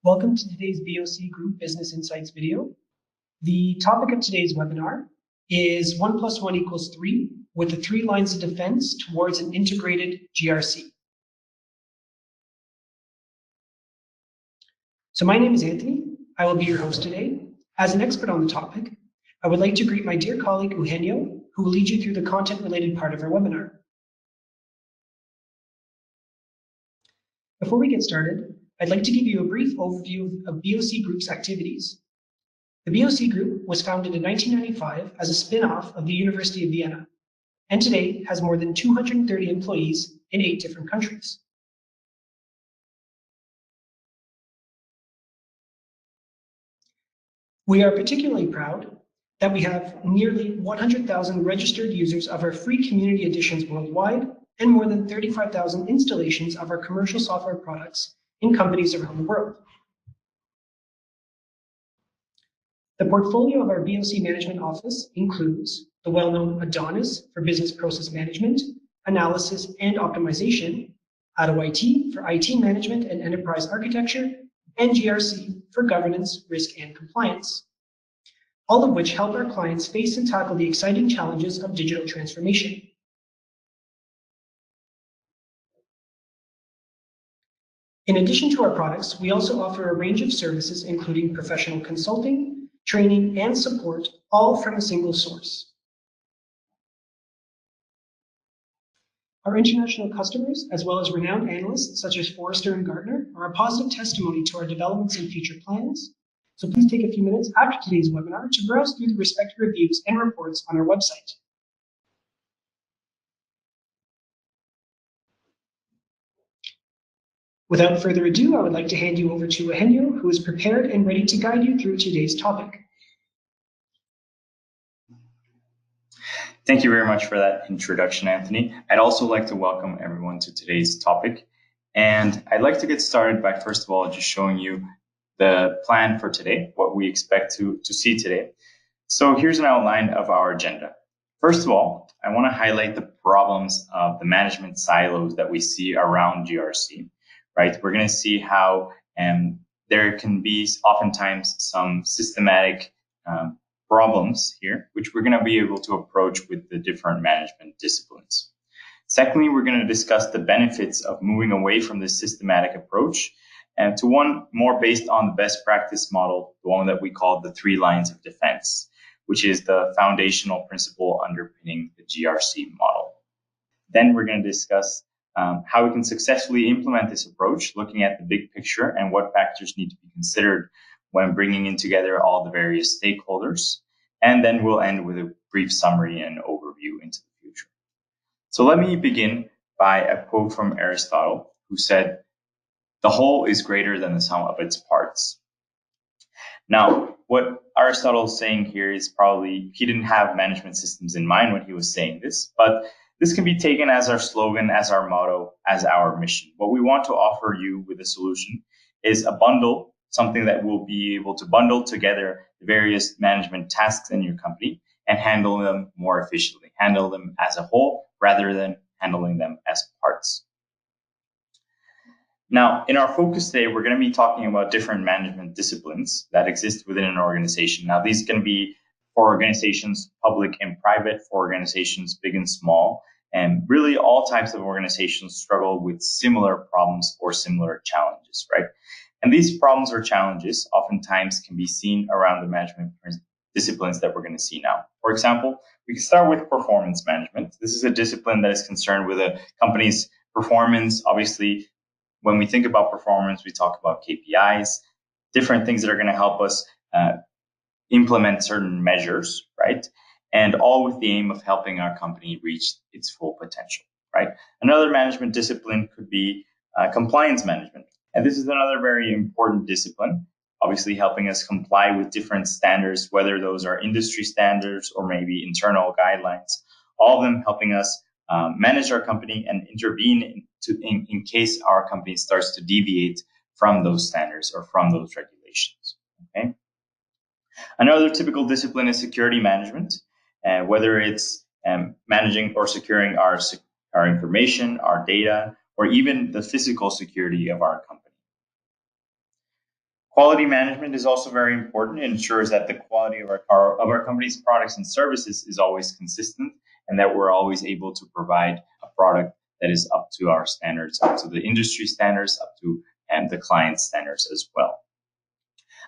Welcome to today's BOC Group Business Insights video. The topic of today's webinar is 1 + 1 = 3 with the 3 lines of defense towards an integrated GRC. So my name is Anthony. I will be your host today. As an expert on the topic, I would like to greet my dear colleague Eugenio, who will lead you through the content-related part of our webinar. Before we get started, I'd like to give you a brief overview of BOC Group's activities. The BOC Group was founded in 1995 as a spin-off of the University of Vienna, and today has more than 230 employees in 8 different countries. We are particularly proud that we have nearly 100,000 registered users of our free community editions worldwide and more than 35,000 installations of our commercial software products in companies around the world. The portfolio of our BOC Management Office includes the well-known Adonis for business process management, analysis and optimization, ADO-IT for IT management and enterprise architecture, and GRC for governance, risk, and compliance, all of which help our clients face and tackle the exciting challenges of digital transformation. In addition to our products, we also offer a range of services including professional consulting, training, and support, all from a single source. Our international customers, as well as renowned analysts such as Forrester and Gartner, are a positive testimony to our developments and future plans. So please take a few minutes after today's webinar to browse through the respective reviews and reports on our website. Without further ado, I would like to hand you over to Eugenio, who is prepared and ready to guide you through today's topic. Thank you very much for that introduction, Anthony. I'd also like to welcome everyone to today's topic. And I'd like to get started by, first of all, just showing you the plan for today, what we expect to see today. So here's an outline of our agenda. First of all, I want to highlight the problems of the management silos that we see around GRC. Right, we're going to see how there can be oftentimes some systematic problems here, which we're going to be able to approach with the different management disciplines. Secondly, we're going to discuss the benefits of moving away from this systematic approach and to one more based on the best practice model, the one that we call the 3 lines of defense, which is the foundational principle underpinning the GRC model. Then we're going to discuss how we can successfully implement this approach, looking at the big picture and what factors need to be considered when bringing in together all the various stakeholders. And then we'll end with a brief summary and overview into the future. So let me begin by a quote from Aristotle, who said, "The whole is greater than the sum of its parts." Now, what Aristotle is saying here is probably he didn't have management systems in mind when he was saying this, but this can be taken as our slogan, as our motto, as our mission. What we want to offer you with a solution is a bundle, something that will be able to bundle together the various management tasks in your company and handle them more efficiently, handle them as a whole rather than handling them as parts. Now, in our focus today, we're going to be talking about different management disciplines that exist within an organization. Now, these can be for organizations, public and private, for organizations big and small, and really all types of organizations struggle with similar problems or similar challenges, right? And these problems or challenges oftentimes can be seen around the management disciplines that we're going to see now. For example, we can start with performance management. This is a discipline that is concerned with a company's performance. Obviously, when we think about performance, we talk about KPIs, different things that are going to help us implement certain measures, right? And all with the aim of helping our company reach its full potential, right? Another management discipline could be compliance management. And this is another very important discipline, obviously helping us comply with different standards, whether those are industry standards or maybe internal guidelines, all of them helping us manage our company and intervene in case our company starts to deviate from those standards or from those regulations, okay? Another typical discipline is security management, whether it's managing or securing our information, our data, or even the physical security of our company. Quality management is also very important. It ensures that the quality of our company's products and services is always consistent and that we're always able to provide a product that is up to our standards, up to the industry standards, up to the client standards as well.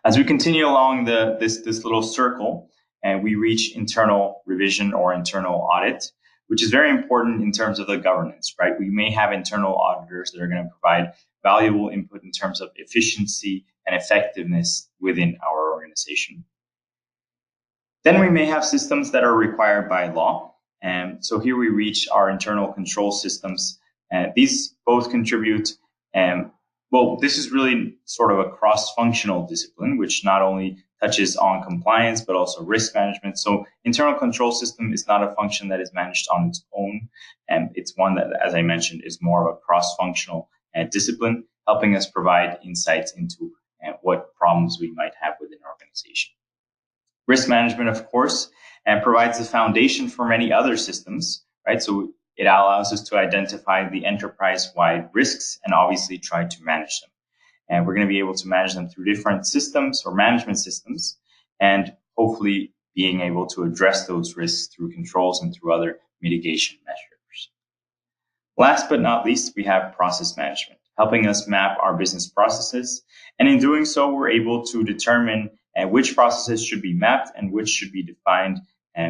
As we continue along this little circle, and we reach internal revision or internal audit, which is very important in terms of the governance, right? We may have internal auditors that are going to provide valuable input in terms of efficiency and effectiveness within our organization. Then we may have systems that are required by law. And so here we reach our internal control systems. These both contribute, well, this is really sort of a cross-functional discipline, which not only touches on compliance, but also risk management. So internal control system is not a function that is managed on its own. And it's one that, as I mentioned, is more of a cross-functional discipline, helping us provide insights into what problems we might have within our organization. Risk management, of course, provides the foundation for many other systems, right? So it allows us to identify the enterprise-wide risks and obviously try to manage them. And we're going to be able to manage them through different systems or management systems, and hopefully being able to address those risks through controls and through other mitigation measures. Last but not least, we have process management, helping us map our business processes. And in doing so, we're able to determine which processes should be mapped and which should be defined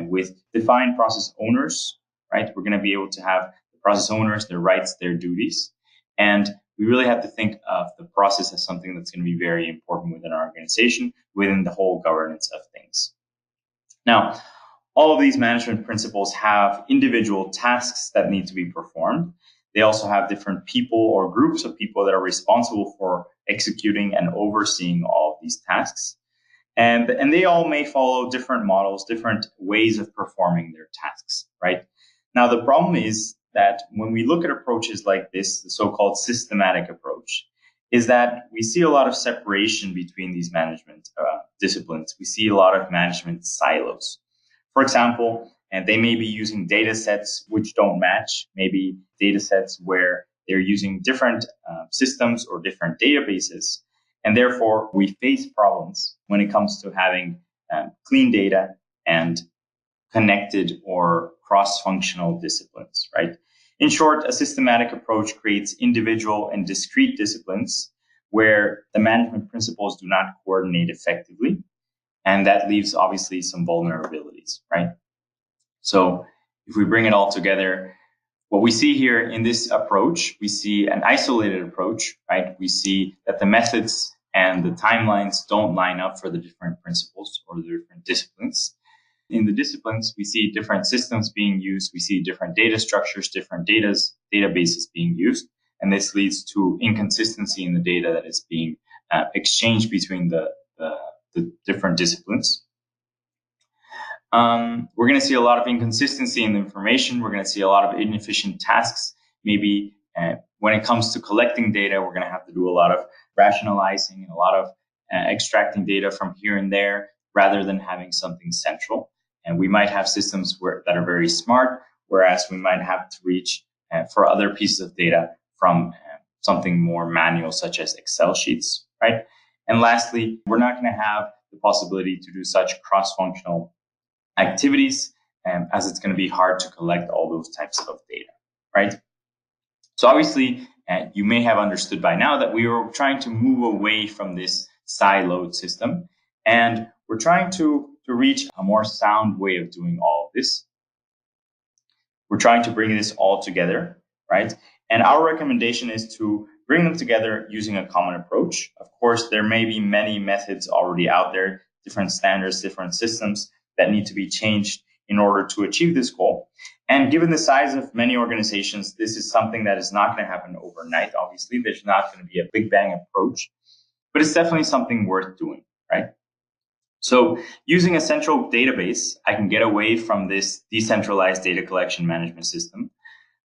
with defined process owners, right? We're going to be able to have the process owners, their rights, their duties. And we really have to think of the process as something that's going to be very important within our organization, within the whole governance of things. Now, all of these management principles have individual tasks that need to be performed. They also have different people or groups of people that are responsible for executing and overseeing all of these tasks. And they all may follow different models, different ways of performing their tasks, right? Now, the problem is that when we look at approaches like this, the so-called systematic approach, is that we see a lot of separation between these management disciplines. We see a lot of management silos. For example, and they may be using data sets which don't match, maybe data sets where they're using different systems or different databases. And therefore, we face problems when it comes to having clean data and connected or cross-functional disciplines, right? In short, a systematic approach creates individual and discrete disciplines where the management principles do not coordinate effectively. And that leaves obviously some vulnerabilities, right? So if we bring it all together, what we see here in this approach, we see an isolated approach, right? We see that the methods and the timelines don't line up for the different principles or the different disciplines. In the disciplines, we see different systems being used. We see different data structures, different databases being used. And this leads to inconsistency in the data that is being exchanged between the different disciplines. We're going to see a lot of inconsistency in the information. We're going to see a lot of inefficient tasks. Maybe when it comes to collecting data, we're going to have to do a lot of rationalizing and a lot of extracting data from here and there rather than having something central. And we might have systems that are very smart, whereas we might have to reach for other pieces of data from something more manual, such as Excel sheets, right? And lastly, we're not going to have the possibility to do such cross-functional activities as it's going to be hard to collect all those types of data, right? So obviously, you may have understood by now that we are trying to move away from this siloed system, and we're trying to reach a more sound way of doing all of this. We're trying to bring this all together, right? And our recommendation is to bring them together using a common approach. Of course, there may be many methods already out there, different standards, different systems that need to be changed in order to achieve this goal. And given the size of many organizations, this is something that is not going to happen overnight. Obviously, there's not going to be a big bang approach, but it's definitely something worth doing, right? So using a central database, I can get away from this decentralized data collection management system.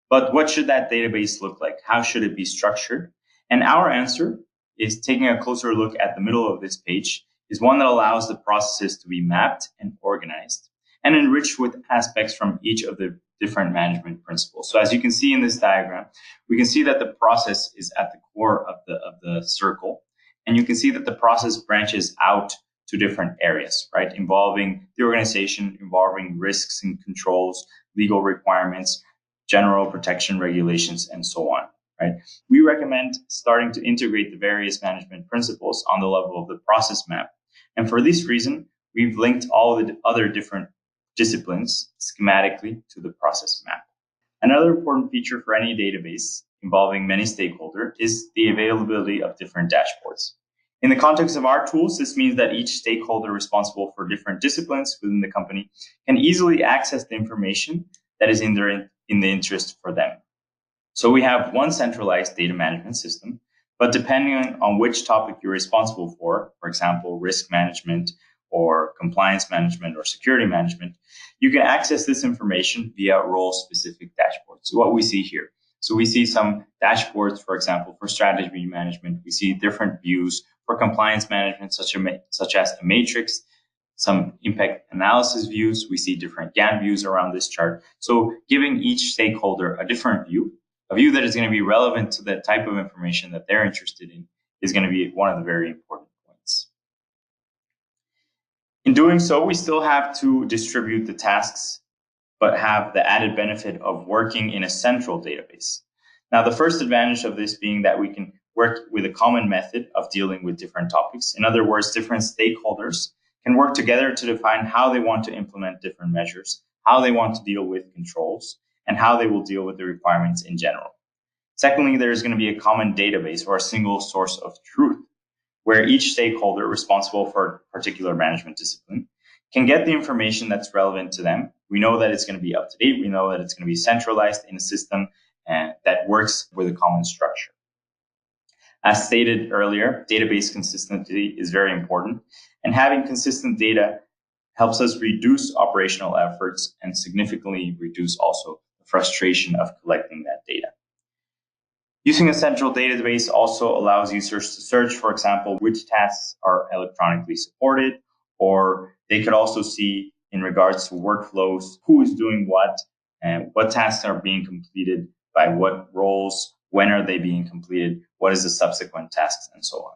But what should that database look like? How should it be structured? And our answer is taking a closer look at the middle of this page is one that allows the processes to be mapped and organized and enriched with aspects from each of the different management principles. So as you can see in this diagram, we can see that the process is at the core of the circle. And you can see that the process branches out to different areas, right? Involving the organization, involving risks and controls, legal requirements, general protection regulations, and so on, right? We recommend starting to integrate the various management principles on the level of the process map. And for this reason, we've linked all the other different disciplines schematically to the process map. Another important feature for any database involving many stakeholders is the availability of different dashboards. In the context of our tools, this means that each stakeholder responsible for different disciplines within the company can easily access the information that is in the interest for them. So we have one centralized data management system, but depending on which topic you're responsible for example, risk management or compliance management or security management, you can access this information via role-specific dashboards. So what we see here. So we see some dashboards, for example, for strategy management. We see different views for compliance management, such as a matrix, some impact analysis views. We see different Gantt views around this chart. So giving each stakeholder a different view, a view that is going to be relevant to the type of information that they're interested in, is going to be one of the very important points. In doing so, we still have to distribute the tasks, but have the added benefit of working in a central database. Now, the first advantage of this being that we can work with a common method of dealing with different topics. In other words, different stakeholders can work together to define how they want to implement different measures, how they want to deal with controls, and how they will deal with the requirements in general. Secondly, there's going to be a common database or a single source of truth, where each stakeholder responsible for a particular management discipline can get the information that's relevant to them. We know that it's going to be up to date. We know that it's going to be centralized in a system that works with a common structure. As stated earlier, database consistency is very important, and having consistent data helps us reduce operational efforts and significantly reduce also the frustration of collecting that data. Using a central database also allows users to search, for example, which tasks are electronically supported, or they could also see in regards to workflows, who is doing what, and what tasks are being completed by what roles, when are they being completed, what is the subsequent tasks, and so on.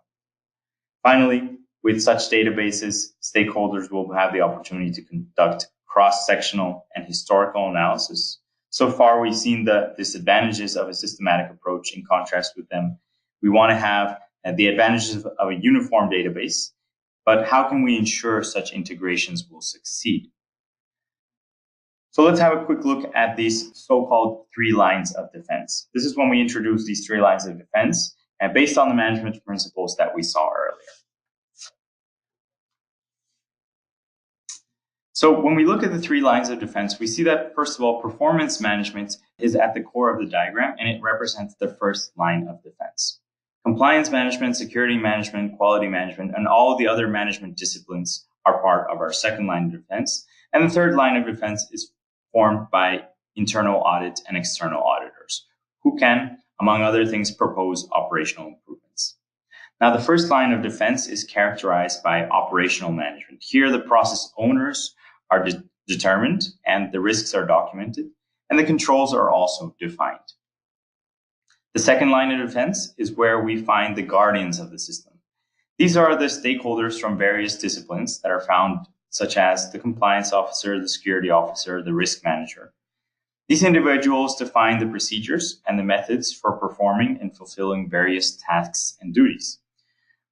Finally, with such databases, stakeholders will have the opportunity to conduct cross-sectional and historical analysis. So far, we've seen the disadvantages of a systematic approach in contrast with them. We want to have the advantages of a uniform database, but how can we ensure such integrations will succeed? So let's have a quick look at these so-called 3 lines of defense. This is when we introduce these 3 lines of defense, and based on the management principles that we saw earlier. So when we look at the 3 lines of defense, we see that, first of all, performance management is at the core of the diagram, and it represents the first line of defense. Compliance management, security management, quality management, and all the other management disciplines are part of our second line of defense. And the third line of defense is formed by internal audit and external auditors, who can, among other things, propose operational improvements. Now, the first line of defense is characterized by operational management. Here, the process owners are determined and the risks are documented, and the controls are also defined. The second line of defense is where we find the guardians of the system. These are the stakeholders from various disciplines that are found, such as the compliance officer, the security officer, the risk manager. These individuals define the procedures and the methods for performing and fulfilling various tasks and duties.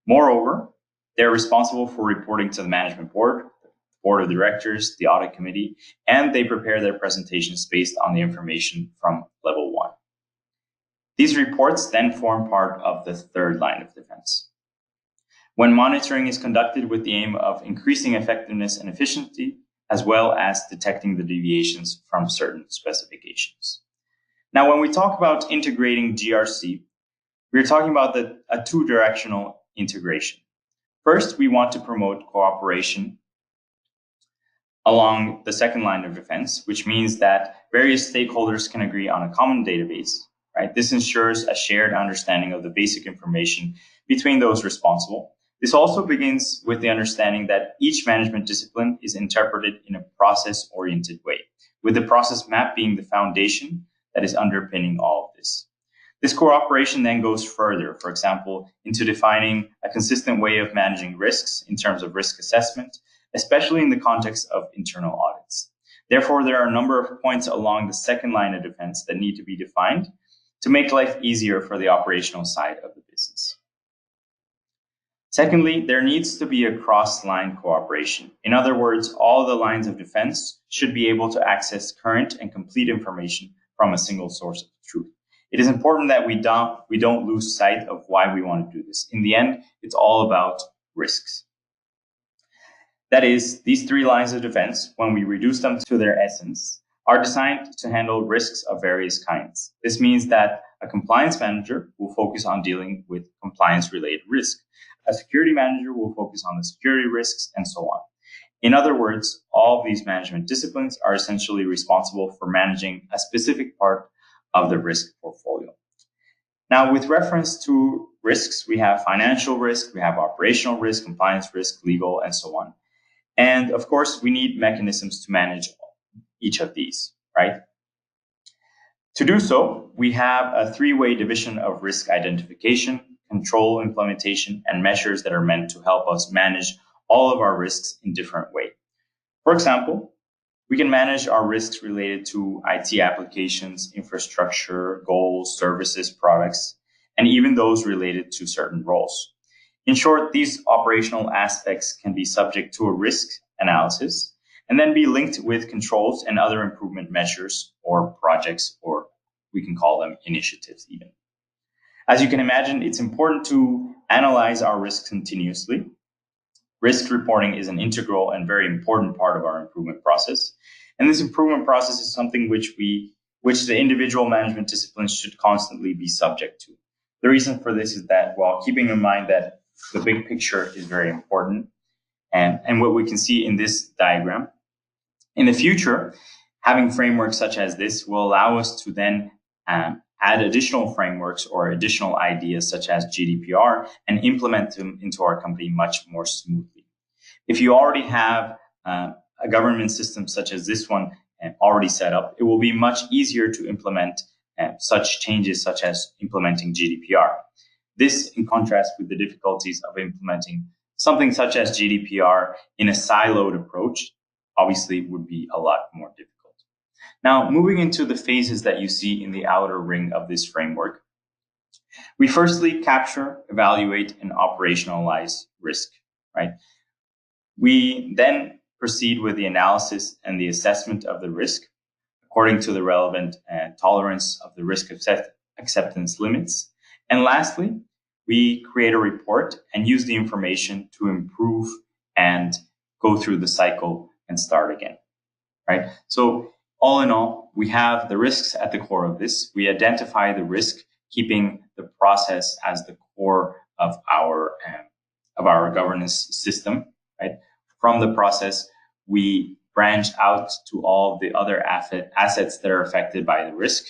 Moreover, they're responsible for reporting to the management board, board of directors, the audit committee, and they prepare their presentations based on the information from level 1. These reports then form part of the third line of defense. When monitoring is conducted with the aim of increasing effectiveness and efficiency, as well as detecting the deviations from certain specifications. Now, when we talk about integrating GRC, we're talking about a two-directional integration. First, we want to promote cooperation along the second line of defense, which means that various stakeholders can agree on a common database, right? This ensures a shared understanding of the basic information between those responsible. This also begins with the understanding that each management discipline is interpreted in a process-oriented way, with the process map being the foundation that is underpinning all of this. This cooperation then goes further, for example, into defining a consistent way of managing risks in terms of risk assessment, especially in the context of internal audits. Therefore, there are a number of points along the second line of defense that need to be defined to make life easier for the operational side of the business. Secondly, there needs to be a cross-line cooperation. In other words, all the lines of defense should be able to access current and complete information from a single source of truth. It is important that we don't lose sight of why we want to do this. In the end, it's all about risks. That is, these three lines of defense, when we reduce them to their essence, are designed to handle risks of various kinds. This means that a compliance manager will focus on dealing with compliance-related risk. A security manager will focus on the security risks, and so on. In other words, all of these management disciplines are essentially responsible for managing a specific part of the risk portfolio. Now, with reference to risks, we have financial risk, we have operational risk, compliance risk, legal, and so on. And of course, we need mechanisms to manage each of these, right? To do so, we have a three-way division of risk identification, control, implementation, and measures that are meant to help us manage all of our risks in different ways. For example, we can manage our risks related to IT applications, infrastructure, goals, services, products, and even those related to certain roles. In short, these operational aspects can be subject to a risk analysis and then be linked with controls and other improvement measures or projects, or we can call them initiatives even. As you can imagine, it's important to analyze our risks continuously. Risk reporting is an integral and very important part of our improvement process. And this improvement process is something which the individual management disciplines should constantly be subject to. The reason for this is that while keeping in mind that the big picture is very important, and what we can see in this diagram, in the future, having frameworks such as this will allow us to then add additional frameworks or additional ideas such as GDPR and implement them into our company much more smoothly. If you already have a governance system such as this one already set up, it will be much easier to implement such changes such as implementing GDPR. This, in contrast with the difficulties of implementing something such as GDPR in a siloed approach, obviously would be a lot more difficult. Now, moving into the phases that you see in the outer ring of this framework, we firstly capture, evaluate, and operationalize risk, right? We then proceed with the analysis and the assessment of the risk according to the relevant tolerance of the risk acceptance limits. And lastly, we create a report and use the information to improve and go through the cycle and start again, right? So all in all, we have the risks at the core of this. We identify the risk, keeping the process as the core of our governance system, right? From the process, we branch out to all the other assets that are affected by the risk.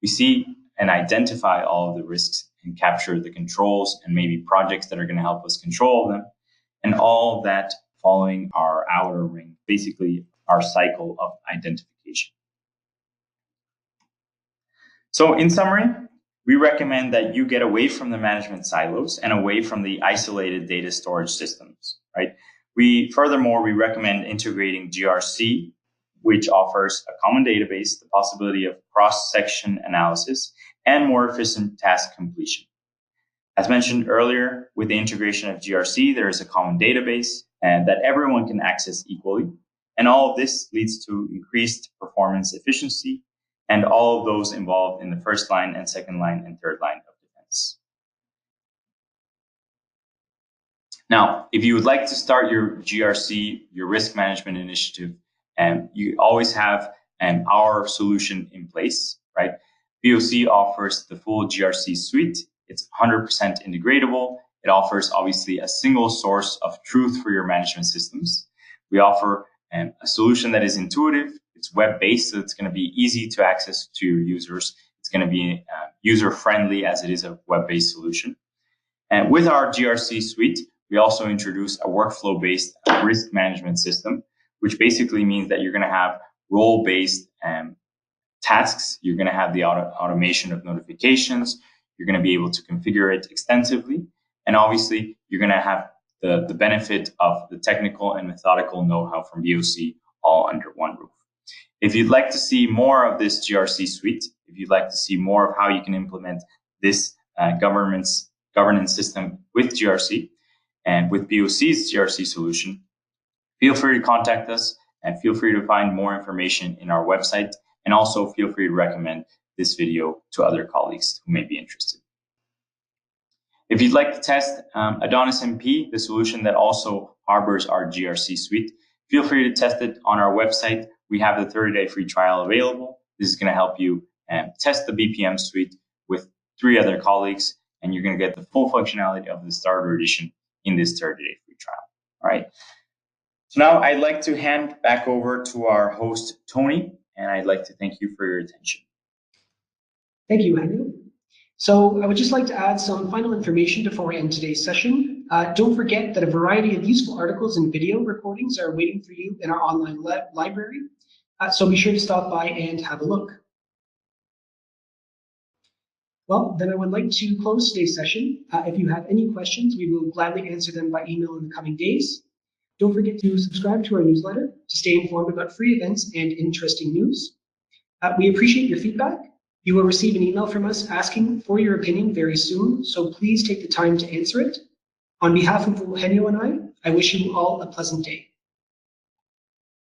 We see and identify all of the risks and capture the controls and maybe projects that are going to help us control them. And all of that following our outer ring, basically our cycle of identification. So in summary, we recommend that you get away from the management silos and away from the isolated data storage systems, right? Furthermore, we recommend integrating GRC, which offers a common database, the possibility of cross-section analysis, and more efficient task completion. As mentioned earlier, with the integration of GRC, there is a common database and that everyone can access equally. And all of this leads to increased performance efficiency and all of those involved in the first line and second line and third line of defense. Now, if you would like to start your GRC, your risk management initiative, you always have our solution in place, right? BOC offers the full GRC suite. It's 100% integratable. It offers obviously a single source of truth for your management systems. We offer a solution that is intuitive. It's web-based, so it's going to be easy to access to your users. It's going to be user-friendly as it is a web-based solution. And with our GRC suite, we also introduce a workflow-based risk management system, which basically means that you're going to have role-based tasks. You're going to have the automation of notifications. You're going to be able to configure it extensively. And obviously, you're going to have the benefit of the technical and methodical know-how from BOC all under one roof. If you'd like to see more of this GRC suite, if you'd like to see more of how you can implement this governance system with GRC and with BOC's GRC solution, feel free to contact us and feel free to find more information in our website. And also feel free to recommend this video to other colleagues who may be interested. If you'd like to test Adonis MP, the solution that also harbors our GRC suite, feel free to test it on our website. We have the 30-day free trial available. This is going to help you test the BPM suite with 3 other colleagues, and you're going to get the full functionality of the starter edition in this 30-day free trial. All right. So now I'd like to hand back over to our host, Tony, and I'd like to thank you for your attention. Thank you, Henry. So I would just like to add some final information before we end today's session. Don't forget that a variety of useful articles and video recordings are waiting for you in our online library. So be sure to stop by and have a look. Well, then I would like to close today's session. If you have any questions, we will gladly answer them by email in the coming days. Don't forget to subscribe to our newsletter to stay informed about free events and interesting news. We appreciate your feedback. You will receive an email from us asking for your opinion very soon, so please take the time to answer it. On behalf of Eugenio and I wish you all a pleasant day.